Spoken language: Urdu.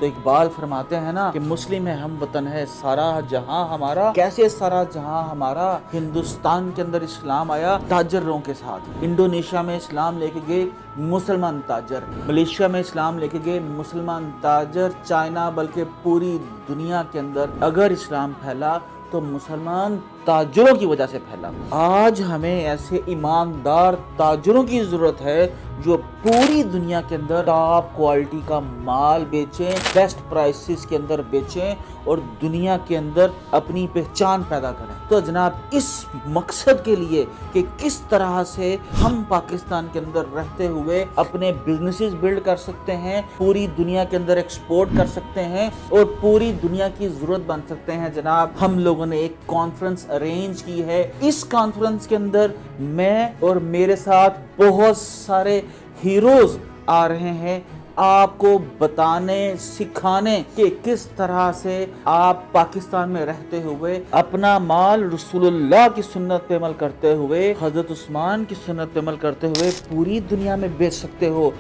تو اقبال فرماتے ہیں نا کہ مسلم ہے ہم وطن ہے سارا جہاں ہمارا. کیسے سارا جہاں ہمارا؟ ہندوستان کے اندر اسلام آیا تاجروں کے ساتھ. انڈونیشیا میں اسلام لے کے گئے مسلمان تاجر، ملیشیا میں اسلام لے کے گئے مسلمان تاجر، چائنا بلکہ پوری دنیا کے اندر اگر اسلام پھیلا تو مسلمان تاجروں کی وجہ سے پھیلا. آج ہمیں ایسے ایماندار تاجروں کی ضرورت ہے جو پوری دنیا کے اندر ٹاپ کوالٹی کا مال بیچیں، بیسٹ پرائسز کے اندر بیچیں اور دنیا کے اندر اپنی پہچان پیدا کریں. تو جناب اس مقصد کے لیے کہ کس طرح سے ہم پاکستان کے اندر رہتے ہوئے اپنے بزنسز بلڈ کر سکتے ہیں، پوری دنیا کے اندر ایکسپورٹ کر سکتے ہیں اور پوری دنیا کی ضرورت بن سکتے ہیں، جناب ہم لوگوں نے ایک کانفرنس ارینج کی ہے. اس کانفرنس کے اندر میں اور میرے ساتھ بہت سارے ہیروز آ رہے ہیں آپ کو بتانے سکھانے کہ کس طرح سے آپ پاکستان میں رہتے ہوئے اپنا مال رسول اللہ کی سنت پہ عمل کرتے ہوئے، حضرت عثمان کی سنت پہ عمل کرتے ہوئے پوری دنیا میں بیچ سکتے ہو.